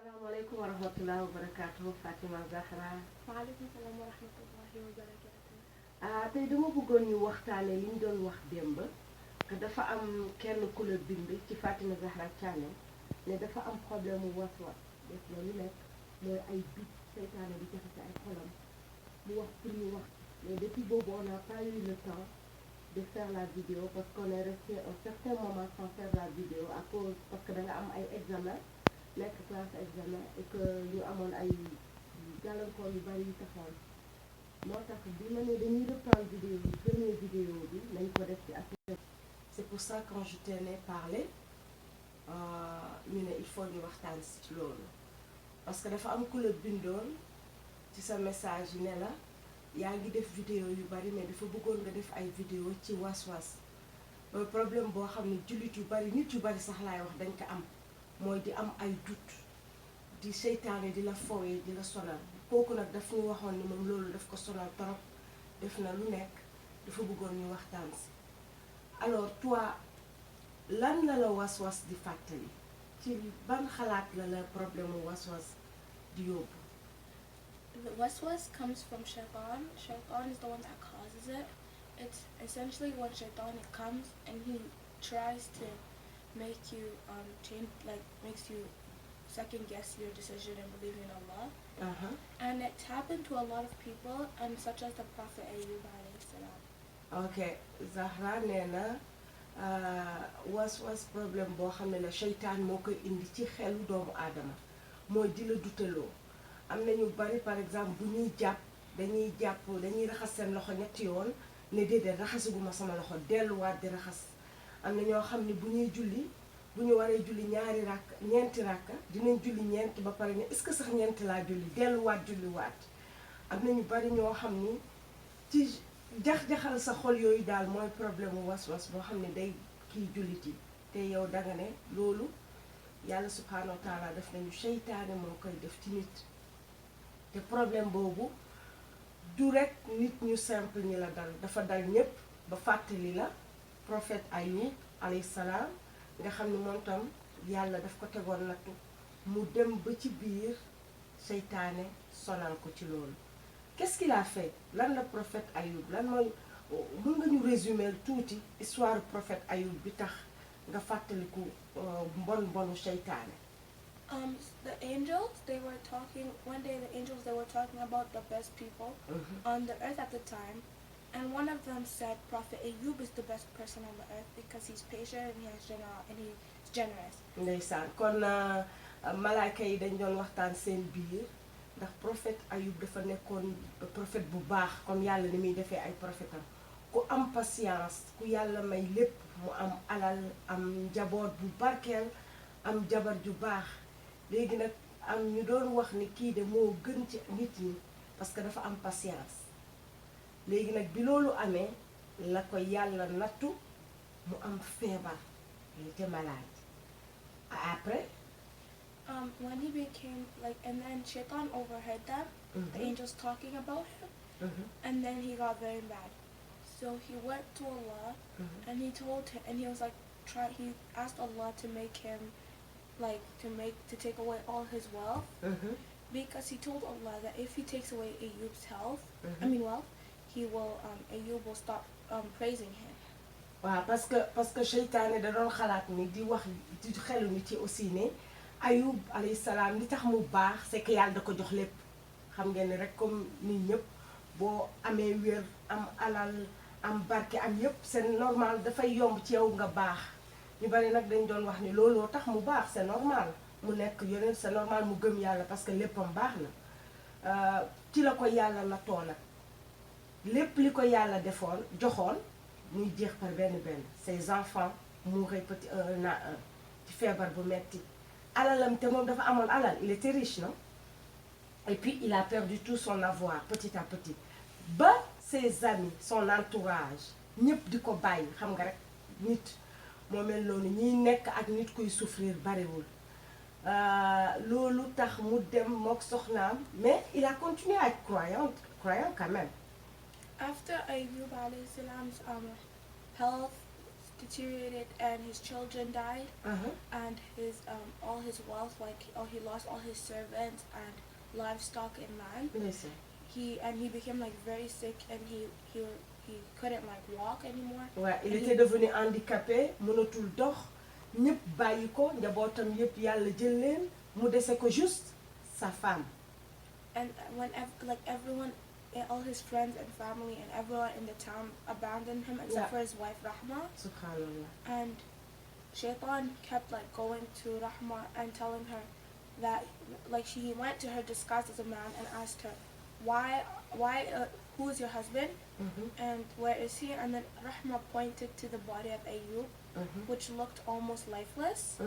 Assalamualaikum warahmatullahi wabarakatuh. Fatima Zahra. waaleykum salaam wa rahmatullahi wa barakatuh. tey dama bëggoon ñu waxtaane li ñu doon wax démb que dafa am kenn ku la bind ci Fatima Zahra Channel ne dafa am problème mu waswas def na lu nekk mooy ay bit seytaane di jaxase ay xolam mu wax pour ñu wax mais depuis boobu on n'a pas eu le temps de faire la vidéo parce qu'on est resté un certain moment sans faire la vidéo à cause parce que da nga am ay examen nekk classe examen et que ñu amoon ay gàllankoor yu bari yu taxoon moo tax bi ma ne dañuy reprendre vidéo bi première vidéo bi nañ ko def ci affaire. C'est pour ça quand je t'en ai parlé ñu ne il faut ñu waxtaan ci loolu parce que dafa am ku la bindoon ci sa message yi ne la yaa ngi def vidéo yu bari mais dafa bëggoon nga def ay vidéo ci was-was mooy problème boo xam ne jullit yu bari nit yu bari sax laay wax dañ ko am mooy di am ay doute di seytaane di la fowee di la sonal kooku nag daf ñu waxoon ni moom loolu daf ko sonal trop def na lu nekk dafa bëggoon ñu waxtaan si alors toi lan la la was-was di fàttali ci ban xalaat la la problème mu was-was di yóbbu. The waswas comes from shaitan. Shaitan is the one that causes it. It's essentially when shaitan comes and he tries to make you change, like makes you second guess your decision and believe in Allah. And it's happened to a lot of people, and such as the Prophet Ayyub alayhi salam. ok Zahra nee na was-was problème boo xam ne la seytaan moo koy indi ci xelu doomu aadama mooy di la dutaloo am na ñu bari par exemple bu ñuy jàpp dañuy raxas seen loxo ñetti yoon ne déedéet raxasuguma sama loxo delluwaat di raxas am na ñoo xam ne bu ñuy julli bu ñu waree julli ñeenti ràkka dinañ julli ñeent ba pare ne est-ce que sax ñeenti laa julli delluwaat julliwaat am na ñu bari ñoo xam ni ci jax-jaxal sa xol yooyu daal mooy problème mu was-was boo xam ne day kii jullit yi te yow danga ne loolu yàlla subhanahu wa taala def nañu seytaane moo koy def ci nit te problème boobu du rekk nit ñu simple ñi la dal dafa dal ñépp ba fàttali la prophète Ayoub alayhi salaam nga xam ne moom tam yàlla daf ko tegoon nattu mu dem ba ci biir seytaane sonal ko ci loolu. Qu'est-ce qu'il a fait lan la prophète Ayoub lan mooy mën nga ñu résumer tuuti histoire prophète Ayoub bi tax nga fàttaliku mbonu seytaane. The angels, they were talking, one day the angels, they were talking about the best people on the earth at the time, and one of them said Prophet Ayyub is the best person on the earth because he's patient and he's generous. Ndeysaan kon malaaka yi dañ doon waxtaan seen biir ndax prophète Ayoub dafa nekkoon prophète bu baax comme yàlla ni muy defee ay prophète am ku am patience ku yàlla may lépp mu am alal am njaboot bu barkeel am jabar ju baax léegi nag am ñu doon wax ni kii de moo gën ci nit ñi parce que dafa am patience léegi nag bi loolu amee la ko yàlla nattu mu am feebar il était malade après. When he became and then Shaitan overheard them, the angels talking about him, and then he got very mad. So he went to Allah, and he told him, and he was he asked Allah to make him, to take away all his wealth, because he told Allah that if he takes away Ayyub's wealth, Ayyub will stop praising him. waaw parce que seytaane da doon xalaat ni di wax di xelu nit yi aussi ne Ayoub alayhi salaam li tax mu baax c'est que yàlla da ko jox lépp xam ngeen ne rek comme nit ñëpp boo amee wér am alal am barke am yëpp c'est normal dafay yomb ci yow nga baax ñu bari nag dañ doon wax ni looloo tax mu baax c'est normal mu nekk yeneen c'est normal mu gëm yàlla parce que léppam baax na ci la ko yàlla natoo nag lépp li ko yàlla defoon joxoon muy jeex par benn ses enfants mouraient petit un à un ci feebar bu metti alalam te moom dafa amoon alal il était riche non et puis il a perdu tout son avoir petit à petit ba ses amis son entourage ñëpp di ko bàyyi xam nga rek nit moo mel noonu ñiy nekk ak nit kuy souffrir bariwul loolu tax mu dem mook soxnaam mais il a continué à être croyant quand même After Ayyub alayhi salam's health deteriorated and his children died, and his all his wealth, like he lost all his servants and livestock and land. Listen. He became like very sick, and he couldn't like walk anymore. Ouais, il était devenu handicapé, mënatul dox, ñëpp bàyyi ko, njabootam yëpp yàlla jël leen, mu dese ko juste sa femme. And everyone, all his friends and family and everyone in the town abandoned him except for his wife Rahma. Subhanallah. And Shaitan kept like going to Rahma and telling her that, like, he went to her disguised as a man and asked her, why who is your husband, and where is he? And then Rahma pointed to the body of Ayyub, which looked almost lifeless.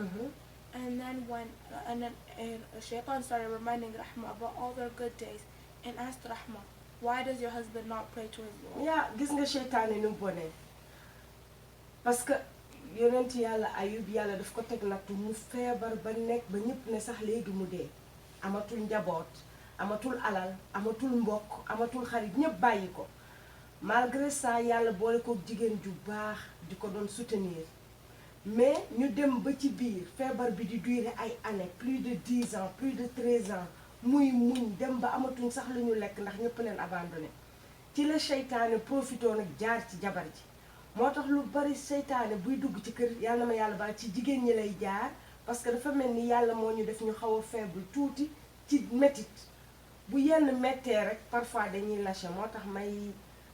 And then Shaitan started reminding Rahma about all their good days and asked Rahma, why does your husband not pray to his Lord? Yeah, gis nga seytaane nu mu bonee parce que yonent yàlla Ayub yàlla daf ko teg nattu mu feebar ba nekk ba ñëpp ne sax léegi mu dee, amatul njaboot, amatul alal, amatul mbokk, amatul xarit, ñëpp bàyyi ko. Malgré ça yàlla boole ko jigéen ju baax di ko doon soutenir, mais ñu dem ba ci biir feebar bi di durer ay années, plus de 10 ans, plus de 13 ans, muy muñ dem ba amatuñ sax lu ñu lekk ndax ñëpp leen abandonné. Ci la seytaane profité nag jaar ci jabar ji. Moo tax lu bari seytaane buy dugg ci kër yàlla ma yàlla baal ci jigéen ñi lay jaar, parce que dafa mel ni yàlla moo ñu def ñu xaw a faible tuuti ci métit. Bu yenn méttee rek parfois dañuy lâché. Moo tax may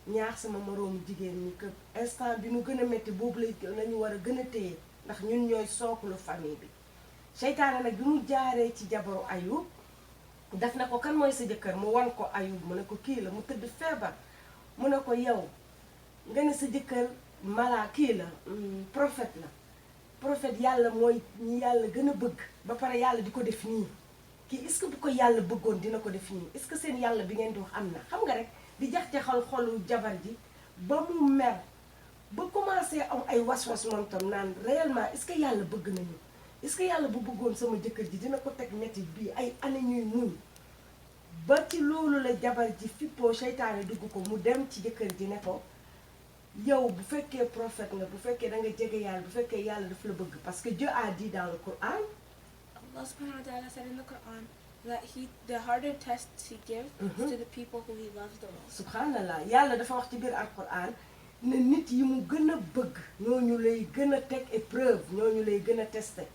ñaax sama moroomu jigéen ñi que instant bi mu gën a métti boobu lañu war a gën a téye ndax ñun ñooy sooklu famille bi. Seytaane nag bi mu jaaree ci jabaru Ayub daf na ko kan mooy sa jëkkër, mu wan ko Ayub, mu ne ko kii la, mu tëdd feebar, mu ne ko yow nga ne sa jëkkër kii la prophète la, prophète yàlla mooy ñi yàlla gën a bëgg ba pare yàlla di ko def nii, kii est-ce que bu ko yàlla bëggoon dina ko def nii, est-ce que seen yàlla bi ngeen di wax am na, xam nga rek di jax-jaxal xolu jabar ji ba mu mer ba commencé am ay was-was moom tam naan réellement est-ce que yàlla bëgg nañu, est-ce que yàlla bu bëggoon sama jëkkër ji dina ko teg métti bii ay année ñuy muñ. Ba ci loolu la jabar ji fippoo seytaane dugg ko mu dem ci jëkkër ji ne ko yow bu fekkee prophète nga, bu fekkee da nga jege yàlla, bu fekkee yàlla daf la bëgg, parce que Dieu a dit dans le Coran, Allah subhanahu wa ta'ala said in the Quran that the harder tests he gives to the people who he loves the most. Subhanallah, yàlla dafa wax ci biir Al-Quran ne nit yi mu gën a bëgg ñooñu lay gën a teg épreuve, ñooñu lay gën a testé.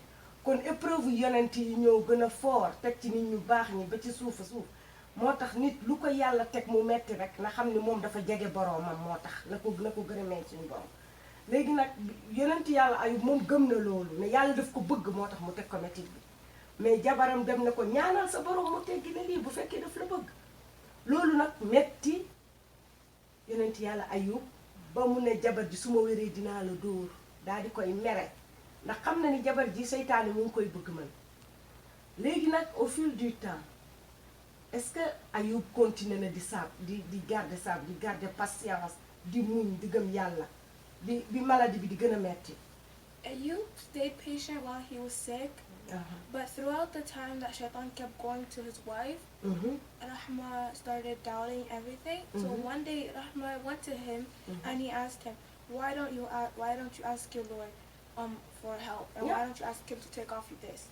Kon épreuve yonent yi ñoo gën a fort teg ci nit ñu baax ñi ba ci suufa suuf. Moo tax nit lu ko yàlla teg mu metti rek na xam ni moom dafa jege boroomam, moo tax na ko gën a metti suñu borom. Léegi nag yonent yàlla Ayub moom gëm na loolu ne yàlla daf ko bëgg moo tax mu teg ko metti bi, mais jabaram dem na ko ñaanal sa borom mu teggi ne lii bu fekkee daf la bëgg. Loolu nag metti yonent yàlla Ayub ba mu ne jabar ji su ma wéree dinaa la dóor, daal di koy mere ndax xam na ni jabar ji seytaane mu ngi koy bëgg man. Léegi nag au fil du temps est-ce que Ayub continue na di garder sable, di garder patience, di muñ, di gëm yàlla bi maladie bi di gën a metti. Ayub stayed patient while he was sick, but throughout the time that Shaitan kept going to his wife, Rahma started doubting everything. So one day Rahma went to him and he asked him, why don't you ask your Lord for help, and why don't you ask him to take off this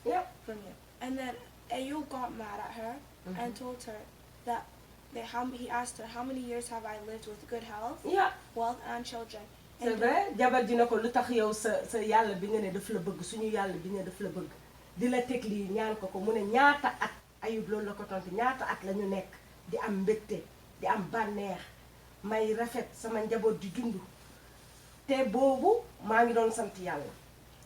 from you? And then Ayub got mad at her and told her that he asked her, how many years have I lived with good health, wealth and children? C'est vrai, jabar ji na ko lu tax yow sa yàlla bi nga ne daf la bëgg, suñu yàlla bi nga daf la bëgg di la teg lii ñaan ko mu ne ñaata at. Ayub loolu la ko tontu, ñaata at la ñu nekk di am mbégte, di am bànneex, may rafet, sama njaboot di dund, te boobu maa ngi doon sant yàlla,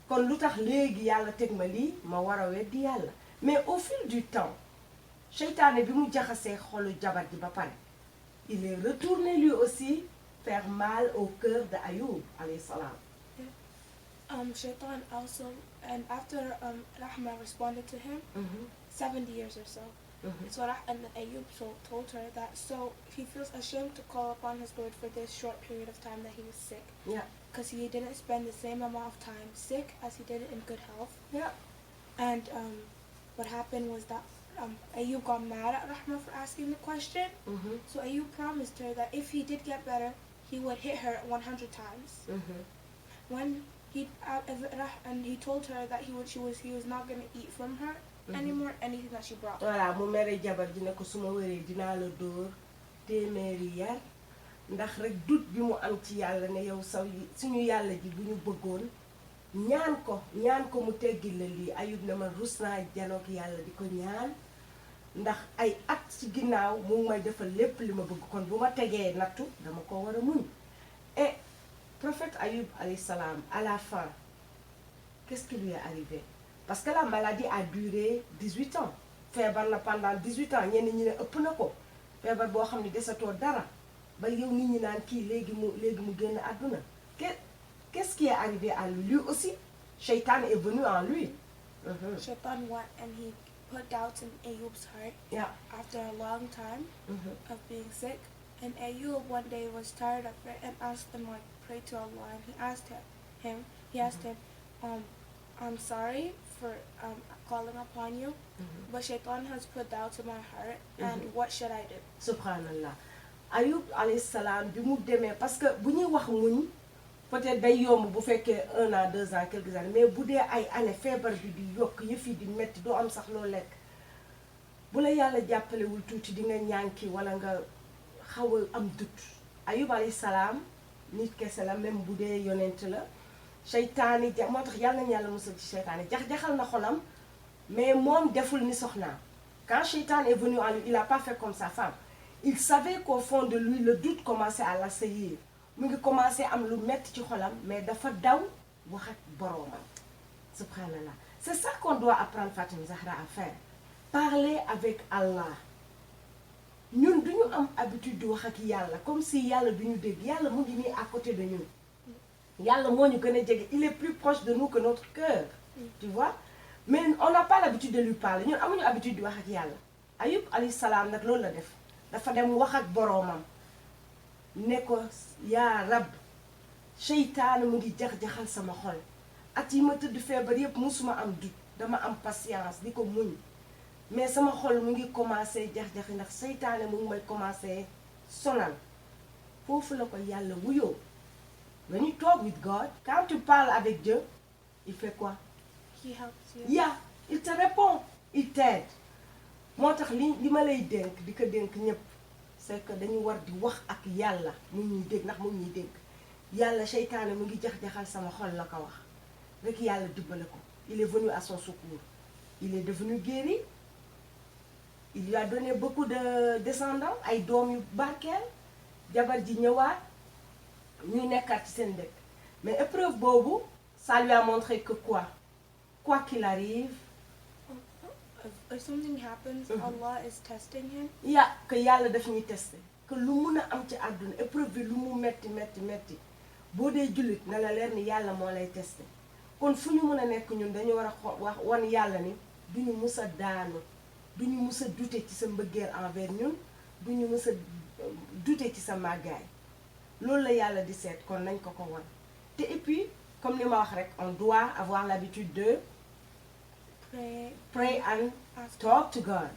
kon lu tax léegi yàlla teg ma lii ma war a weddi yàlla. Mais au fil du temps seytaane bi mu jaxasee xolu jabar ji ba pare, il est retourné lui aussi faire mal au cœur de Ayub alayhi salam. Shaitan also, and after Rahma responded to him, 70 years or so. So and Ayub told her that so he feels ashamed to call upon his Lord for this short period of time that he was sick. Because he didn't spend the same amount of time sick as he did in good health. And what happened was that Ayub got mad at Rahma for asking the question. So Ayub promised her that if he did get better, he would hit her 100 times. When and he told her that he was not going to eat from her anymore anything that she brought. Voilà mu mere jabar ji ne ko su ma wéree dinaa la dóor téeméeri yar ndax rek dut bi mu am ci yàlla ne yow suñu yàlla ji bu ñu bëggoon ñaan ko mu teggil la lii. Ayub ne man rus naa janook yàlla di ko ñaan ndax ay at ci ginnaaw mu ngi may defal lépp li ma bëgg kon bu ma tegee nattu dama ko war a muñ. Et prophète Ayub alayhi salam à la fin qu'est-ce qui lui est arrivé? Parce que la maladie a duré 18 ans. Feebar na pendant 18 ans ñenn ñi ne ëpp na ko feebar boo xam ne desatoo dara ba yow nit ñi naan kii léegi mu génn àdduna. Qu'est-ce qui est arrivé à lui? Lui aussi, Shaitan est venu en lui. Shaitan went and he put doubts in Ayub's heart. Yeah. After a long time of being sick, and Ayub one day was tired of it and asked him, like, pray to Allah, and he asked him, I'm sorry for calling upon you, but Shaitan has put doubts in my heart, and what should I do? Subhanallah. Ayub alayhi salam bi mu demee parce que bu ñuy wax muñ peut-être day yomb bu fekkee 1 an 2 ans quelques années mais bu dee ay année feebar bi di yokk yëf yi di metti doo am sax loo lekk bu la yàlla jàppalewul tuuti di nga ñànki wala nga xaw a am dut. Ayub alayhi salaam nit kese la même bu dee yonent la seytaane moo tax yàlla nañu yàlla musal ci seytaane jaxal na xolam mais moom deful ni soxnaam. Quand Shaitan est venu en lui, il a pas fait comme sa femme. Il savait qu'au fond de lui le doute commençait à l'assaillir. mu ngi commencé am lu metti ci xolam mais dafa daw wax ak boroomam. Subhanallah. C'est ça qu'on doit apprendre Fatima Zahra à faire. Parler avec Allah. ñun duñu am habitude di wax ak yàlla comme si yàlla duñu dégg yàlla mu ngi nii à côté de ñun. Yàlla moo ñu gën a jege, il est plus proche de nous que notre cœur. Tu vois? Mais on n'a pas l'habitude de lui parler. ñun amuñu habitude di wax ak yàlla. Ayub alayhi salaam nag loolu la def. Dafa dem wax ak boroomam. Ne ko yaa rab seytaane mu ngi jax-jaxal sama xol at yi ma tëdd feebar yépp musuma am dut dama am patience di ko muñ mais sama xol mu ngi commencé jax-jaxi ndax seytaane mu ngi may commencé sonal foofu la ko yàlla wuyoo. When you talk with God, quand tu parles avec Dieu, il fait quoi? He helps you. Yeah, il te répond, il t'aide. moo tax li ma lay dénk di ko dénk ñépp c'est que dañu war di wax ak yàlla mu ñuy dégg ndax mu ñuy dégg yàlla seytaane mu ngi jax-jaxal sama xol la ko wax rek yàlla dimbale ko. Il est venu à son secours. Il est devenu guéri. Il lui a donné beaucoup de descendants ay doom yu barkeel jabar ji ñëwaat ñuy nekkaat ci seen dëkk mais épreuve boobu ça lui a montré que quoi qu'il arrive. If something happens, Allah is testing him. Que yàlla daf ñuy testé que lu mun a am ci àdduna épreuve bi lu mu metti boo dee jullit na la leer ni yàlla moo lay testé kon fu ñu mën a nekk ñun dañu war a wax wan yàlla ni duñu mus a daanu duñu mus a douter ci sa mbëggeel envers ñun duñu mus a douter ci sa màggaay loolu la yàlla di seet kon nañ ko wan te et puis comme li ma wax rek on doit avoir l'habitude de pray and talk to God.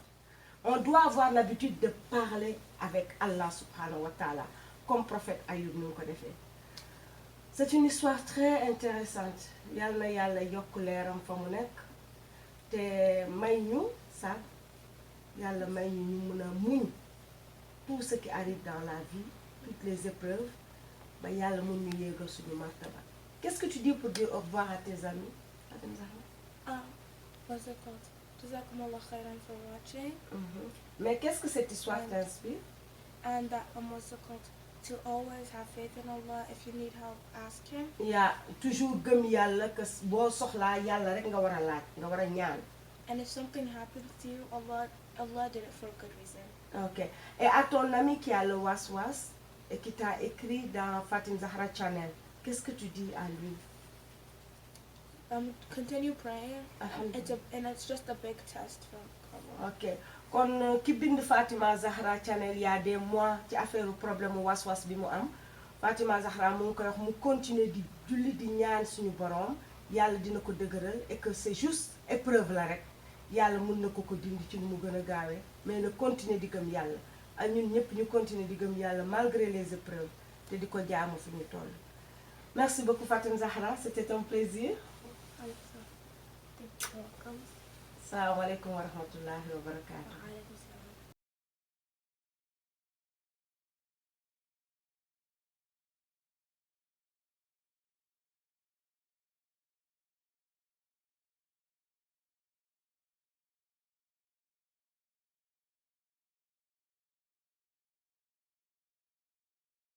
On doit avoir l'habitude de parler avec Allah subhanahu wa ta'ala, comme prophète Ayub nous ko defee. C'est une histoire très intéressante. Yàlla na yàlla yokk leeram fa mu nekk te may ñu sax yàlla may ñu mun a muñ tout ce qui arrive dans la vie, toutes les épreuves ba yàlla mun ñu yéegal suñu martaba. Qu'est-ce que tu dis pour dire au revoir à tes amis? What's it called? Jazakumullah khairan for watching. Mais qu'est-ce que cette histoire t'inspire? And that what's it called? To always have faith in Allah. If you need help, ask Him. Toujours gëm yàlla que boo soxlaa yàlla rek nga war a laaj nga war a ñaan. And if something happens to you, Allah did it for a good reason. Ok. Et à ton ami qui a le waswas et qui t'a écrit dans Fatima Zahra Channel, qu'est-ce que tu dis à lui? Continue praying. It's just a big test from Allah. Ok. Kon ki bind Fatima Zahra Channel il y a des mois ci affaire problème waswas bi mu am Fatima Zahra mu ngi koy wax mu continuer di julli di ñaan suñu borom yàlla dina ko dëgëral et que c'est juste épreuve la rek yàlla mun na ko dindi ci nu mu gën a gaawee mais na continuer di gëm yàlla ak ñun ñëpp ñu continuer di gëm yàlla malgré les épreuves te di ko jaamu fi ñu toll. Merci beaucoup Fatim Zahra, c'était un plaisir. Salaamaaleykum wa rahmatullahi wa barakaatu.